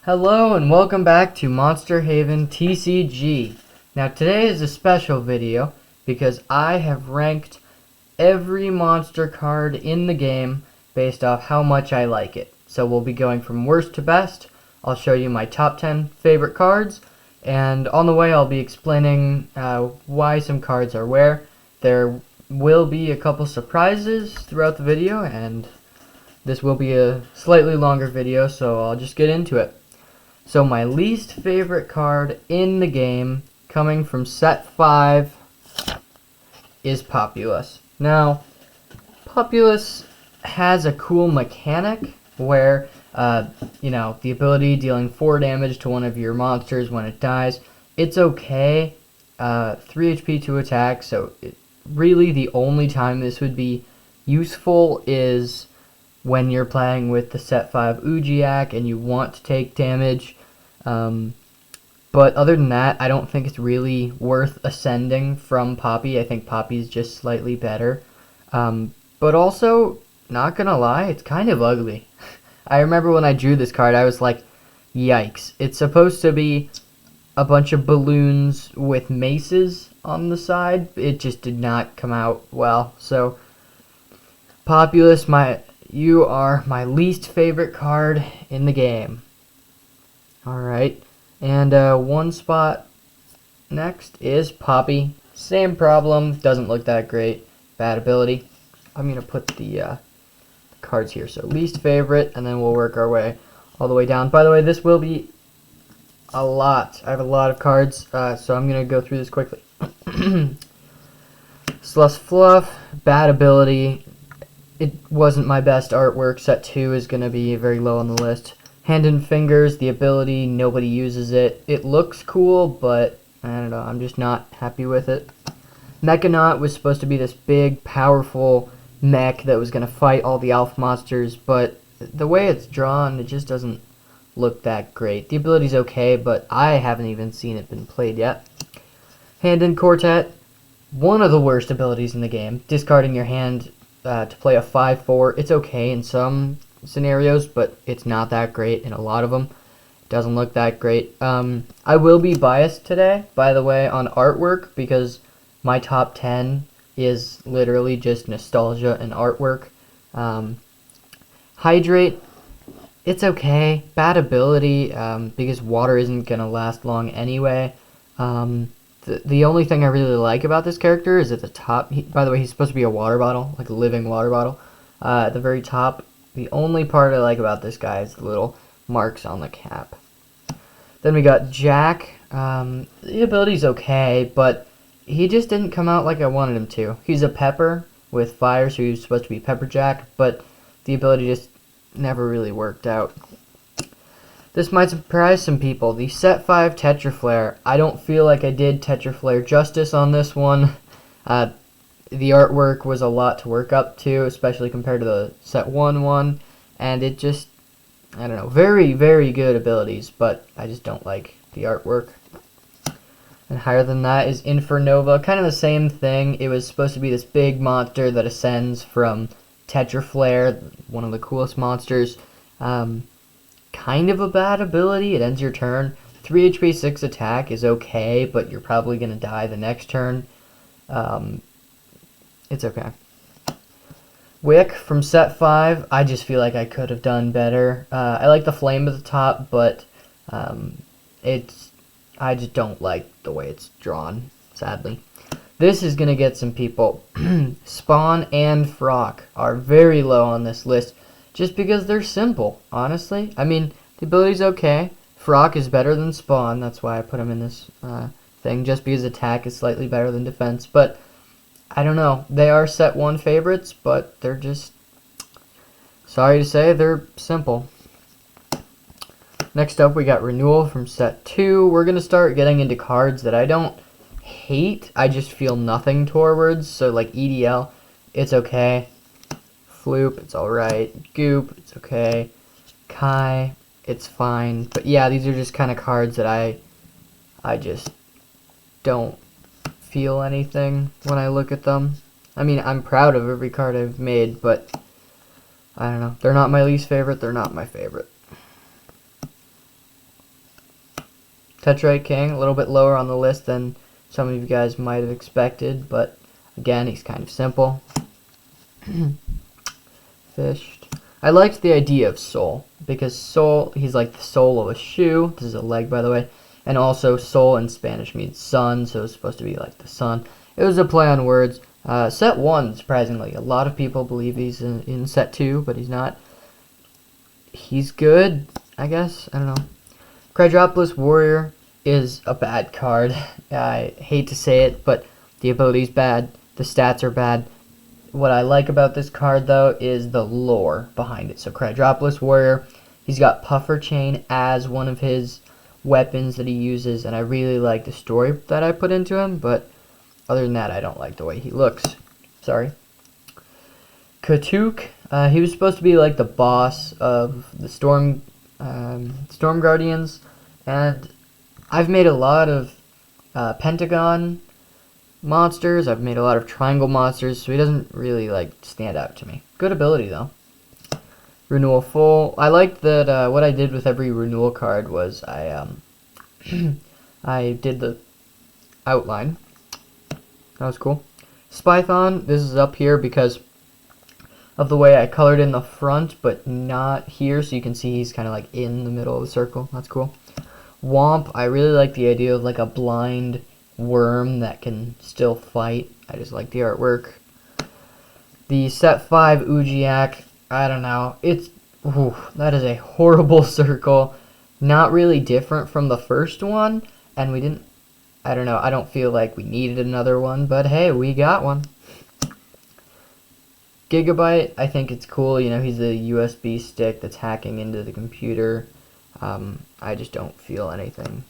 Hello and welcome back to Monster Haven TCG. Now today is a special video because I have ranked every monster card in the game based off how much I like it. So we'll be going from worst to best. I'll show you my top 10 favorite cards, and on the way I'll be explaining why some cards are where. There will be a couple surprises throughout the video, and this will be a slightly longer video, so I'll just get into it. So my least favorite card in the game, coming from set 5, is Populous. Now, Populous has a cool mechanic where, the ability dealing 4 damage to one of your monsters when it dies. It's okay, 3 HP to attack, so really the only time this would be useful is when you're playing with the set 5 Ujiak and you want to take damage. But other than that, I don't think it's really worth ascending from Poppy. I think Poppy's just slightly better. But also, not gonna lie, it's kind of ugly. I remember when I drew this card, I was like, yikes. It's supposed to be a bunch of balloons with maces on the side. It just did not come out well. So, Populous, you are my least favorite card in the game. Alright, and one spot next is Poppy. Same problem, doesn't look that great. Bad ability. I'm going to put the cards here. So least favorite, and then we'll work our way all the way down. By the way, this will be a lot. I have a lot of cards, so I'm going to go through this quickly. Slush Fluff, bad ability. It wasn't my best artwork. Set 2 is going to be very low on the list. Hand and Fingers, the ability, nobody uses it. It looks cool, but I don't know, I'm just not happy with it. Mechanaut was supposed to be this big, powerful mech that was going to fight all the alpha monsters, but the way it's drawn, it just doesn't look that great. The ability's okay, but I haven't even seen it been played yet. Hand and Quartet, one of the worst abilities in the game. Discarding your hand to play a 5/4, it's okay in some scenarios, but it's not that great in a lot of them. It doesn't look that great. I will be biased today, by the way, on artwork, because my top 10 is literally just nostalgia and artwork. Hydrate, it's okay. Bad ability, because water isn't going to last long anyway. The only thing I really like about this character is at the top. By the way, he's supposed to be a water bottle, like a living water bottle. At the very top, the only part I like about this guy is the little marks on the cap. Then we got Jack. The ability's okay, but he just didn't come out like I wanted him to. He's a pepper with fire, so he's supposed to be Pepper Jack, but the ability just never really worked out. This might surprise some people. The set 5 Tetraflare. I don't feel like I did Tetraflare justice on this one. The artwork was a lot to work up to, especially compared to the set 1 one, and it just, I don't know, very, very good abilities, but I just don't like the artwork. And higher than that is Infernova, kind of the same thing. It was supposed to be this big monster that ascends from Tetraflare, one of the coolest monsters. Kind of a bad ability, it ends your turn. 3 HP, 6 attack is okay, but you're probably going to die the next turn. It's okay. Wick from set 5, I just feel like I could have done better. I like the flame at the top, but I just don't like the way it's drawn, sadly. This is going to get some people. Spawn and Frock are very low on this list, just because they're simple, honestly. I mean, the ability's okay. Frock is better than Spawn, that's why I put him in this thing, just because attack is slightly better than defense, but I don't know. They are set 1 favorites, but they're just, sorry to say, they're simple. Next up, we got Renewal from set 2. We're going to start getting into cards that I don't hate. I just feel nothing towards. So, like EDL, it's okay. Floop, it's alright. Goop, it's okay. Kai, it's fine. But yeah, these are just kind of cards that I just don't feel anything when I look at them. I mean, I'm proud of every card I've made, but I don't know. They're not my least favorite. They're not my favorite. Tetrite King, a little bit lower on the list than some of you guys might have expected, but again, he's kind of simple. Fished. I liked the idea of soul, because soul, he's like the sole of a shoe. This is a leg, by the way. And also, soul in Spanish means sun, so it's supposed to be like the sun. It was a play on words. Set 1, surprisingly. A lot of people believe he's in set 2, but he's not. He's good, I guess. I don't know. Crydropolis Warrior is a bad card. I hate to say it, but the ability's bad. The stats are bad. What I like about this card, though, is the lore behind it. So Crydropolis Warrior, he's got Puffer Chain as one of his weapons that he uses, and I really like the story that I put into him, but other than that, I don't like the way he looks. Sorry. Katuk, he was supposed to be like the boss of the Storm Guardians, and I've made a lot of Pentagon monsters, I've made a lot of triangle monsters, so he doesn't really like stand out to me. Good ability though. Renewal Full. I liked that what I did with every renewal card was I I did the outline. That was cool. Spython, this is up here because of the way I colored in the front, but not here, so you can see he's kind of like in the middle of the circle. That's cool. Womp, I really like the idea of like a blind worm that can still fight. I just like the artwork. The set 5 Ujiak, I don't know. That is a horrible circle. Not really different from the first one, and we didn't, I don't know, I don't feel like we needed another one, but hey, we got one. Gigabyte, I think it's cool. You know, he's a USB stick that's hacking into the computer. I just don't feel anything.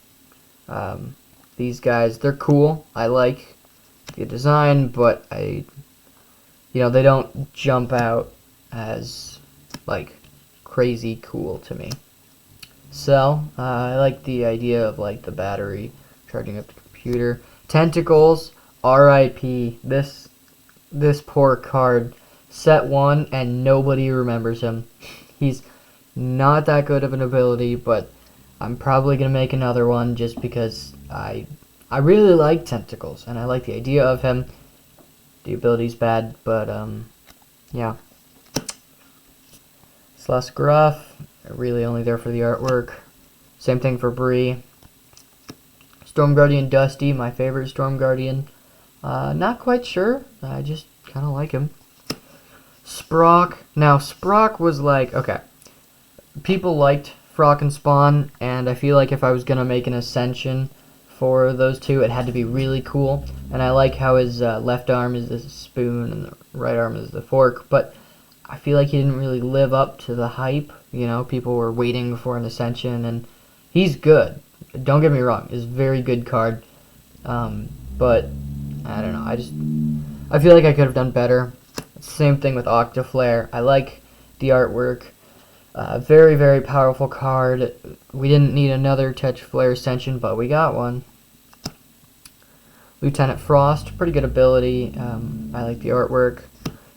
These guys, they're cool. I like the design, but they don't jump out as like crazy cool to me. Cell, I like the idea of like the battery charging up the computer. Tentacles, RIP. This poor card. Set 1 and nobody remembers him. He's not that good of an ability, but I'm probably gonna make another one just because I really like Tentacles and I like the idea of him. The ability's bad, but yeah. Slusgruff, really only there for the artwork. Same thing for Bree. Storm Guardian Dusty, my favorite Storm Guardian. Not quite sure. I just kind of like him. Sprock. Now, Sprock was like, okay, people liked Frock and Spawn, and I feel like if I was going to make an Ascension for those two, it had to be really cool. And I like how his left arm is the spoon and the right arm is the fork, but I feel like he didn't really live up to the hype. You know, people were waiting for an Ascension, and he's good. Don't get me wrong, he's a very good card. But, I don't know, I feel like I could have done better. Same thing with Octaflare. I like the artwork. Very, very powerful card. We didn't need another Tetraflare Ascension, but we got one. Lieutenant Frost, pretty good ability. I like the artwork.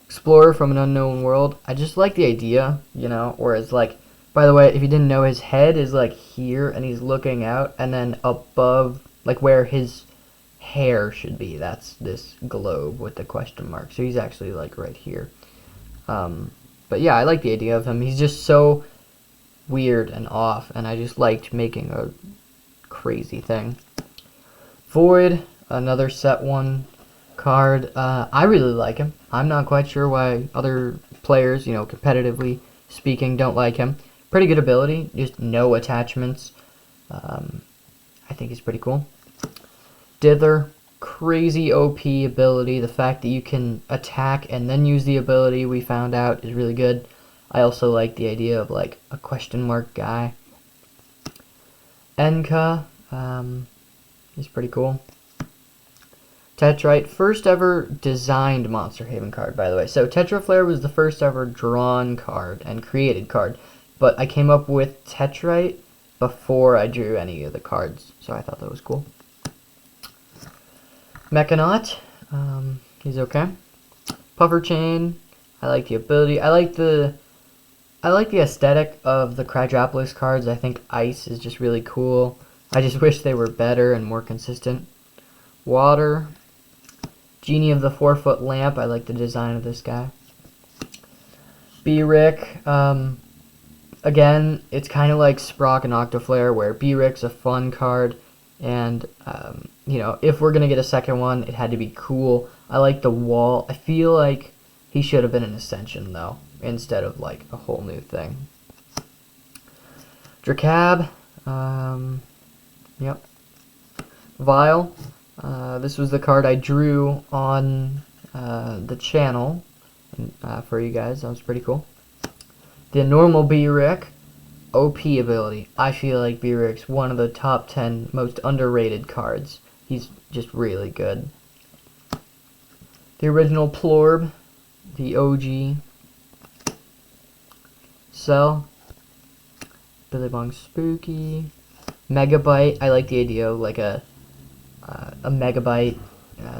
Explorer from an Unknown World. I just like the idea, you know, whereas like, by the way, if you didn't know, his head is like here and he's looking out, and then above, like where his hair should be, that's this globe with the question mark. So he's actually like right here. But yeah, I like the idea of him. He's just so weird and off, and I just liked making a crazy thing. Void, another set 1 card. I really like him. I'm not quite sure why other players, you know, competitively speaking, don't like him. Pretty good ability, just no attachments. I think he's pretty cool. Dither, crazy OP ability. The fact that you can attack and then use the ability, we found out, is really good. I also like the idea of like a question mark guy. Enka, he's pretty cool. Tetrite, first ever designed Monster Haven card, by the way. So Tetraflare was the first ever drawn card and created card, but I came up with Tetrite before I drew any of the cards, so I thought that was cool. Mechanaut, he's okay. Puffer Chain, I like the ability. I like the aesthetic of the Crydropolis cards. I think Ice is just really cool. I just wish they were better and more consistent. Water. Genie of the 4-foot lamp. I like the design of this guy. B-Rick. Again, it's kind of like Sprock and Octoflare, where B-Rick's a fun card, and you know, if we're gonna get a second one, it had to be cool. I like the wall. I feel like he should have been an Ascension though, instead of like a whole new thing. Drakab. Yep. Vile. This was the card I drew on the channel for you guys. That was pretty cool. The normal B-Rick. OP ability. I feel like B-Rick's one of the top 10 most underrated cards. He's just really good. The original Plorb. The OG. Cell. Billy Bong Spooky. Megabyte. I like the idea of like a megabyte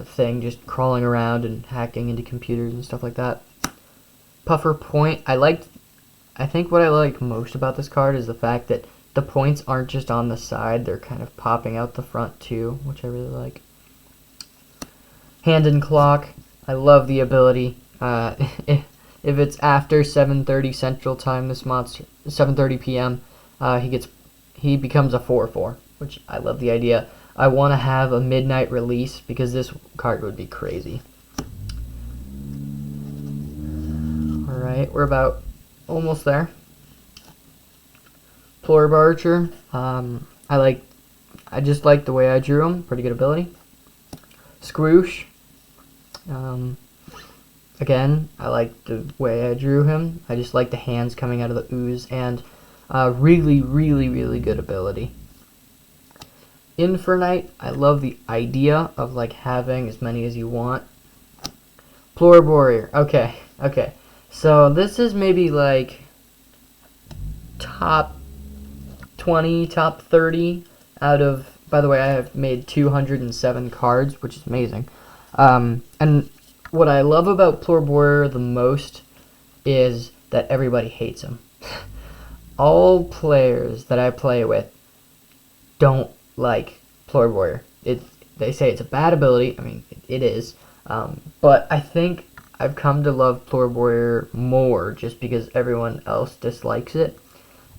thing just crawling around and hacking into computers and stuff like that. Puffer Point. I think what I like most about this card is the fact that the points aren't just on the side, they're kind of popping out the front too, which I really like. Hand and Clock. I love the ability. If it's after 7:30 Central Time, this monster, 7:30 p.m., he becomes a 4/4, which I love the idea. I want to have a midnight release because this card would be crazy. Alright, we're about almost there. Plorb Archer. I just like the way I drew him. Pretty good ability. Squoosh. Again, I like the way I drew him. I just like the hands coming out of the ooze, and really, really, really good ability. Infernite. I love the idea of like having as many as you want. Plorb Warrior. Okay. So this is maybe like top 20, top 30 out of, by the way, I have made 207 cards, which is amazing. And what I love about Plorb Warrior the most is that everybody hates him. All players that I play with don't like Plorb Warrior. They say it's a bad ability. I mean, it is. But I think I've come to love Plorb Warrior more just because everyone else dislikes it.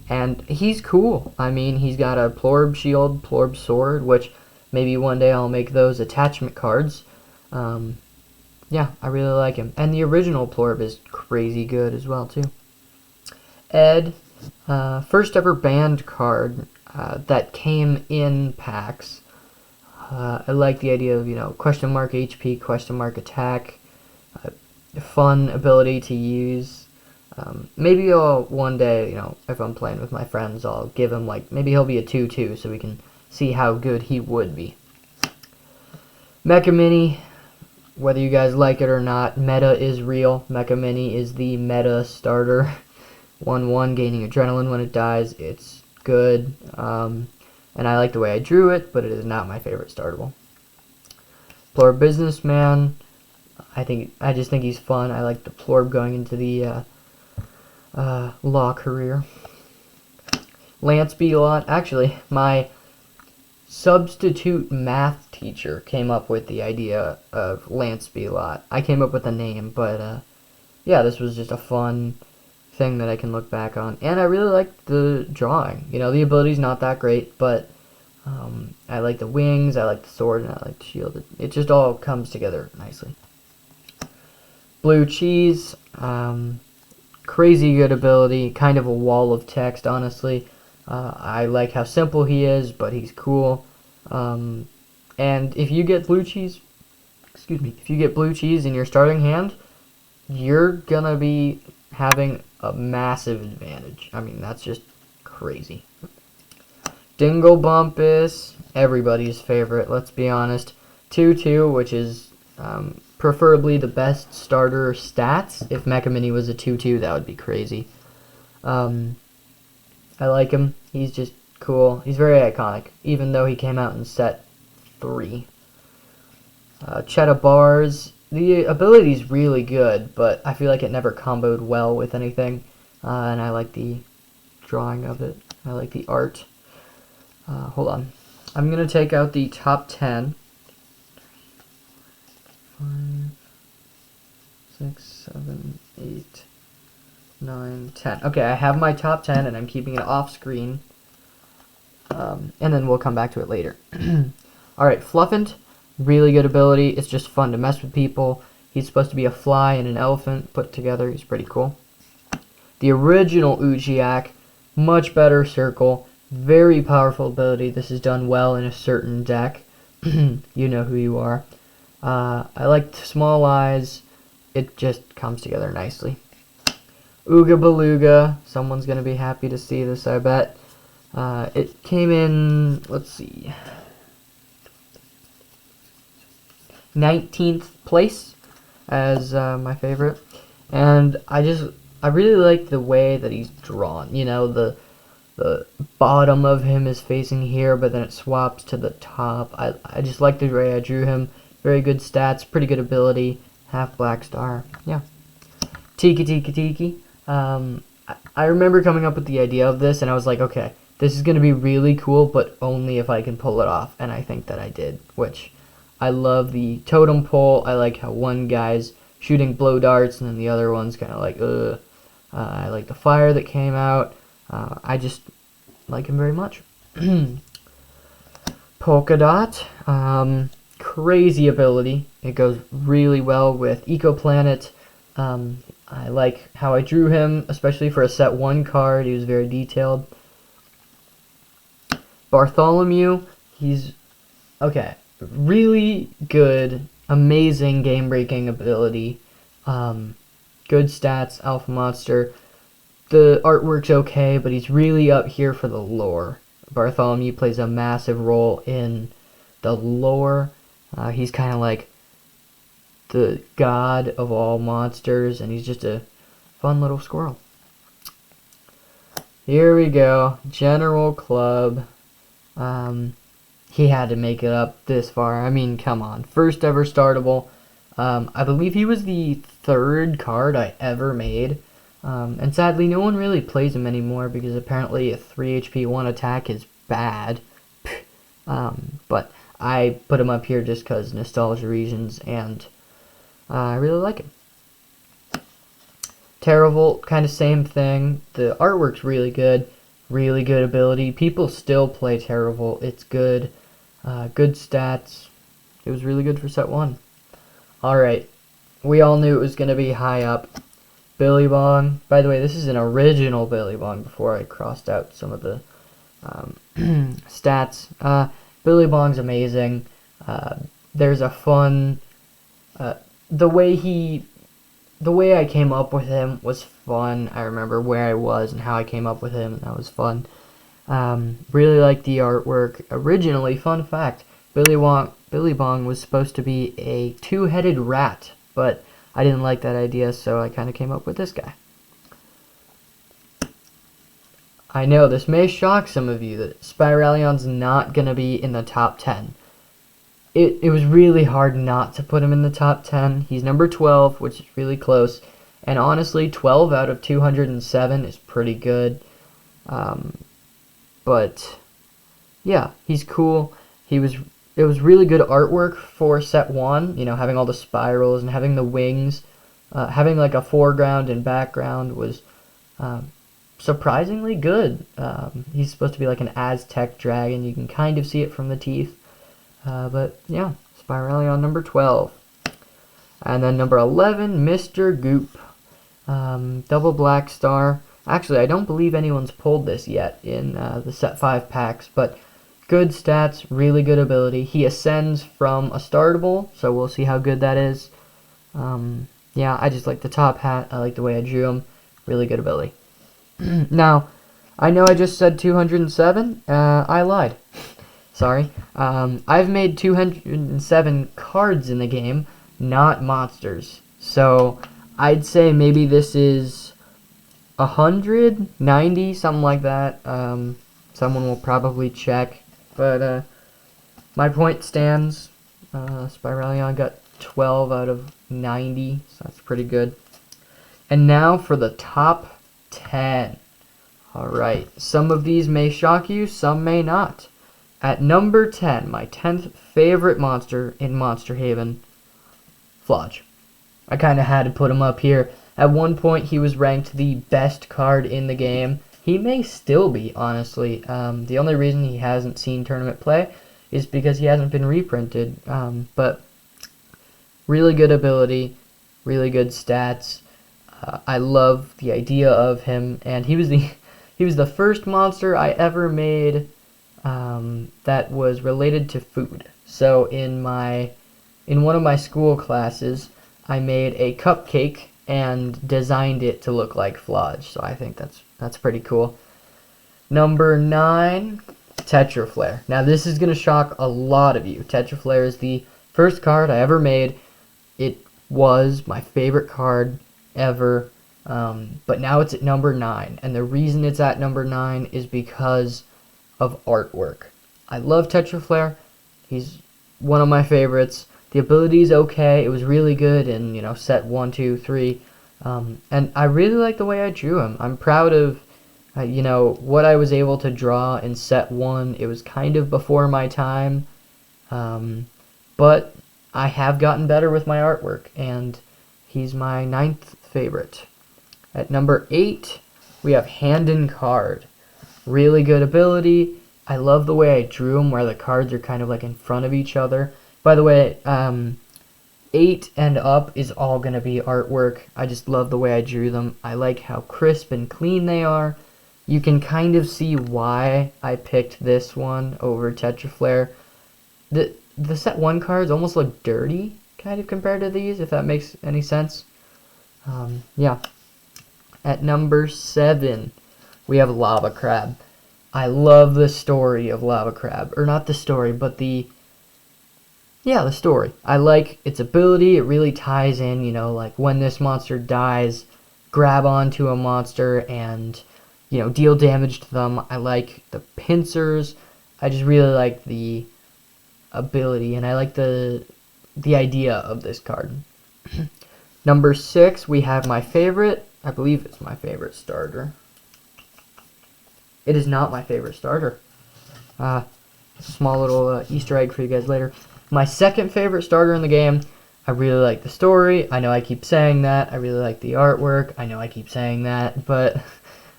And he's cool. I mean, he's got a Plorb Shield, Plorb Sword, which maybe one day I'll make those attachment cards. Yeah, I really like him. And the original Plorb is crazy good as well, too. Ed, first ever banned card that came in packs. I like the idea of, you know, question mark HP, question mark attack. Fun ability to use. Maybe I'll one day, you know, if I'm playing with my friends, I'll give him like, maybe he'll be a 2/2 so we can see how good he would be. Mecha Mini, whether you guys like it or not, meta is real. Mecha Mini is the meta starter. 1/1 gaining adrenaline when it dies. It's good. And I like the way I drew it, but it is not my favorite startable. Plorb Businessman. I just think he's fun. I like the Plorb going into the law career. Lance Belot. Actually, my substitute math teacher came up with the idea of Lance Belot. I came up with the name, but yeah, this was just a fun thing that I can look back on. And I really like the drawing. You know, the ability's not that great, but I like the wings, I like the sword, and I like the shield. It just all comes together nicely. Blue Cheese, crazy good ability, kind of a wall of text, honestly. I like how simple he is, but he's cool. And if you get blue cheese, if you get blue cheese in your starting hand, you're gonna be having a massive advantage. I mean, that's just crazy. Dingobumpus, everybody's favorite, let's be honest. 2/2, which is preferably the best starter stats. If Mecha Mini was a 2/2, that would be crazy. I like him. He's just cool. He's very iconic, even though he came out in set 3. Cheetah Bars. The ability's really good, but I feel like it never comboed well with anything. And I like the drawing of it. I like the art. Hold on. I'm going to take out the top 10. 5, 6, 7, 8, 9, 10. Okay, I have my top 10 and I'm keeping it off screen. And then we'll come back to it later. Alright, Fluffant, really good ability. It's just fun to mess with people. He's supposed to be a fly and an elephant put together. He's pretty cool. The original Ujiak, much better circle. Very powerful ability. This is done well in a certain deck. You know who you are. I like Small Eyes. It just comes together nicely. Ooga Beluga. Someone's going to be happy to see this, I bet. It came in, let's see, 19th place as my favorite. And I really like the way that he's drawn. You know, the bottom of him is facing here, but then it swaps to the top. I just like the way I drew him. Very good stats, pretty good ability, half black star. Yeah. Tiki. I remember coming up with the idea of this, and I was like, okay, this is going to be really cool, but only if I can pull it off. And I think that I did, which I love the totem pole. I like how one guy's shooting blow darts, and then the other one's kind of like, I like the fire that came out. I just like him very much. Polka Dot. Crazy ability. It goes really well with Ecoplanet. I like how I drew him, especially for a set 1 card. He was very detailed. Bartholomew, he's okay. Really good, amazing game-breaking ability. Good stats, alpha monster. The artwork's okay, but he's really up here for the lore. Bartholomew plays a massive role in the lore. He's kind of like the god of all monsters, and he's just a fun little squirrel. Here we go. General Club. He had to make it up this far. I mean, come on. First ever startable. I believe he was the 3rd card I ever made. And sadly, no one really plays him anymore because apparently a 3 HP 1 attack is bad. But I put him up here just because nostalgia reasons, and I really like him. Terravolt, kind of same thing. The artwork's really good ability. People still play Terravolt. It's good. Good stats. It was really good for set 1. Alright, we all knew it was going to be high up. Billy Bong. By the way, this is an original Billy Bong before I crossed out some of the stats. Billy Bong's amazing. There's a fun... the way I came up with him was fun. I remember where I was and how I came up with him, and that was fun. Really like the artwork. Originally, fun fact, Billy Bong was supposed to be a 2-headed rat, but I didn't like that idea, so I kind of came up with this guy. I know, this may shock some of you that Spiralion's not going to be in the top 10. It was really hard not to put him in the top 10. He's number 12, which is really close. And honestly, 12 out of 207 is pretty good. But, yeah, he's cool. It was really good artwork for set 1, you know, having all the spirals and having the wings. Having like a foreground and background was surprisingly good. He's supposed to be like an Aztec dragon. You can kind of see it from the teeth. But yeah, Spiralion number 12. And then number 11, Mr. Goop. Double black star. Actually, I don't believe anyone's pulled this yet in the set 5 packs, but good stats, really good ability. He ascends from a startable, so we'll see how good that is. Yeah, I just like the top hat. I like the way I drew him. Really good ability. Now, I know I just said 207. I lied. Sorry. I've made 207 cards in the game, not monsters. So, I'd say maybe this is 190, something like that. Someone will probably check. But, my point stands. Spiralion got 12 out of 90, so that's pretty good. And now for the top 10. Alright, some of these may shock you, some may not. At number 10, my 10th favorite monster in Monster Haven, Flodge. I kind of had to put him up here. At one point, he was ranked the best card in the game. He may still be, honestly. The only reason he hasn't seen tournament play is because he hasn't been reprinted. But really good ability, really good stats. I love the idea of him, and he was the first monster I ever made that was related to food. So in one of my school classes, I made a cupcake and designed it to look like Flodge. So I think that's pretty cool. Number 9, Tetra Flare. Now this is gonna shock a lot of you. Tetra Flare is the first card I ever made. It was my favorite card ever, but now it's at number 9, and the reason it's at number 9 is because of artwork. I love Tetra Flare. He's one of my favorites. The ability is okay. It was really good in set 1, 2, 3, and I really like the way I drew him. I'm proud of what I was able to draw in set 1. It was kind of before my time, but I have gotten better with my artwork, and he's my 9th favorite. At number 8, we have Hand Card. Really good ability. I love the way I drew him, where the cards are kind of like in front of each other. By the way, 8 and up is all going to be artwork. I just love the way I drew them. I like how crisp and clean they are. You can kind of see why I picked this one over Tetra Flare. The set 1 cards almost look dirty, kind of, compared to these, if that makes any sense. Yeah. At number 7, we have Lava Crab. I love the story of Lava Crab. Or not the story, but the story. I like its ability. It really ties in, like when this monster dies, grab onto a monster and, deal damage to them. I like the pincers. I just really like the ability, and I like the idea of this card. Number 6, we have my favorite. I believe it's my favorite starter. It is not my favorite starter. Small little Easter egg for you guys later. My second favorite starter in the game. I really like the story. I know I keep saying that. I really like the artwork. I know I keep saying that, but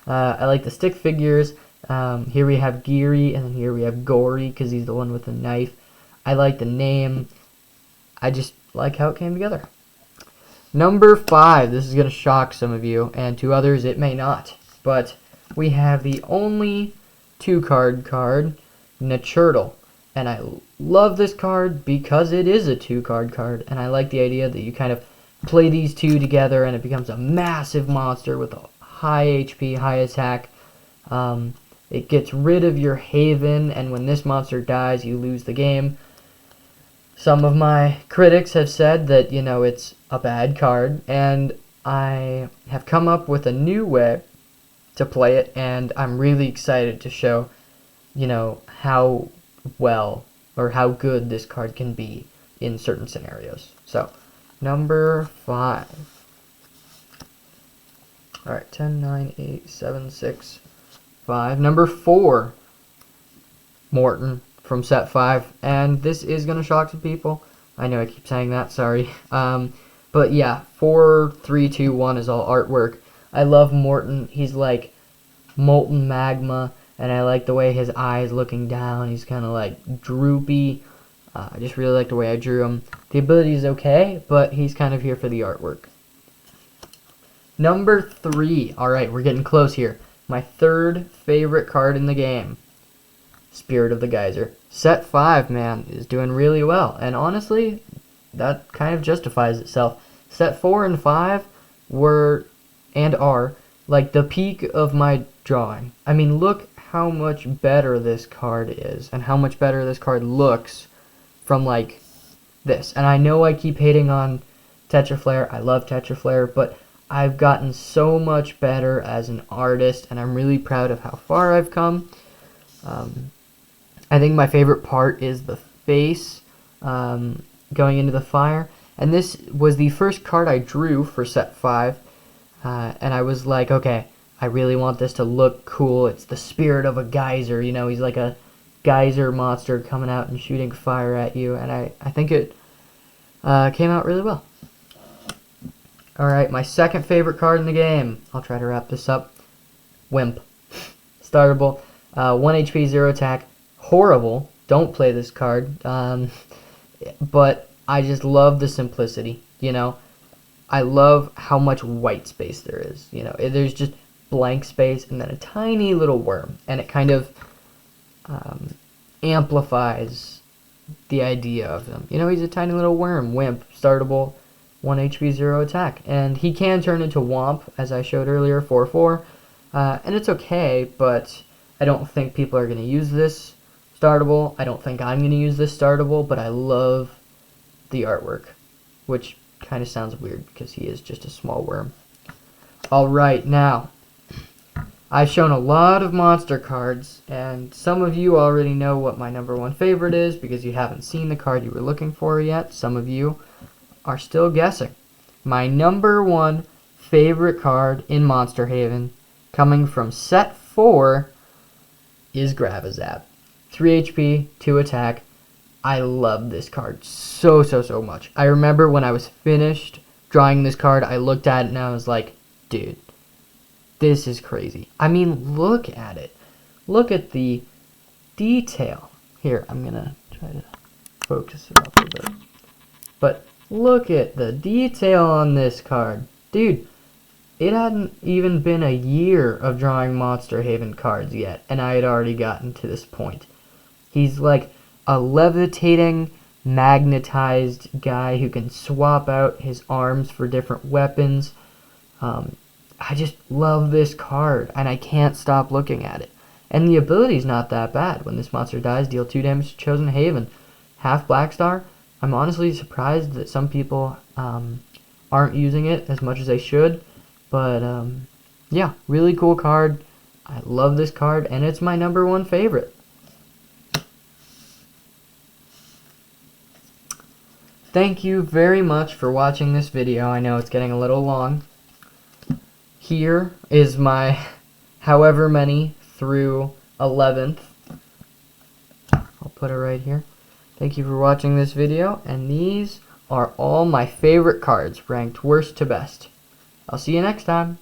I like the stick figures. Here we have Geary, and then here we have Gory, because he's the one with the knife. I like the name. I just like how it came together. Number 5. This is going to shock some of you, and to others it may not. But we have the only 2-card card, Nachurtle. And I love this card because it is a 2-card card. And I like the idea that you kind of play these two together and it becomes a massive monster with a high HP, high attack. It gets rid of your Haven, and when this monster dies, you lose the game. Some of my critics have said that, it's a bad card, and I have come up with a new way to play it, and I'm really excited to show, how well or how good this card can be in certain scenarios. So, number 5. Alright, 10, 9, 8, 7, 6, 5. Number 4, Morton from set 5, and this is going to shock some people. I know I keep saying that, sorry. But yeah, 4, 3, 2, 1 is all artwork. I love Morton. He's like molten magma, and I like the way his eyes looking down. He's kind of like droopy. I just really like the way I drew him. The ability is okay, but he's kind of here for the artwork. Number 3. Alright, we're getting close here. My 3rd favorite card in the game. Spirit of the Geyser. Set 5, man, is doing really well. And honestly, that kind of justifies itself. Set 4 and 5 were, and are, like the peak of my drawing. I mean, look how much better this card is, and how much better this card looks from, like, this. And I know I keep hating on Tetra Flare. I love Tetra Flare, but I've gotten so much better as an artist, and I'm really proud of how far I've come. I think my favorite part is the face going into the fire. And this was the first card I drew for set 5. And I was like, okay, I really want this to look cool. It's the Spirit of a Geyser. He's like a geyser monster coming out and shooting fire at you, and I think it came out really well. Alright, my second favorite card in the game. I'll try to wrap this up. Wimp. Startable. 1 HP, 0 attack. Horrible. Don't play this card. But I just love the simplicity, you know. I love how much white space there is, you know. There's just blank space and then a tiny little worm, and it kind of amplifies the idea of him. You know, he's a tiny little worm, Wimp, startable, 1 HP, 0 attack, and he can turn into Womp, as I showed earlier, 4/4, and it's okay, but I don't think people are going to use this startable. I don't think I'm going to use this startable, but I love the artwork, which kind of sounds weird because he is just a small worm. Alright, now, I've shown a lot of monster cards, and some of you already know what my number one favorite is because you haven't seen the card you were looking for yet. Some of you are still guessing. My number one favorite card in Monster Haven, coming from set 4, is Gravizap. 3 HP, 2 attack. I love this card so much. I remember when I was finished drawing this card, I looked at it and I was like, dude, this is crazy. I mean, look at it. Look at the detail. Here, I'm going to try to focus it up a bit. But look at the detail on this card. Dude, it hadn't even been a year of drawing Monster Haven cards yet, and I had already gotten to this point. He's like a levitating, magnetized guy who can swap out his arms for different weapons. I just love this card, and I can't stop looking at it. And the ability's not that bad. When this monster dies, deal 2 damage to chosen Haven. Half Black Star. I'm honestly surprised that some people aren't using it as much as they should. But, yeah, really cool card. I love this card, and it's my number one favorite. Thank you very much for watching this video. I know it's getting a little long. Here is my however many through 11th. I'll put it right here. Thank you for watching this video, and these are all my favorite cards ranked worst to best. I'll see you next time.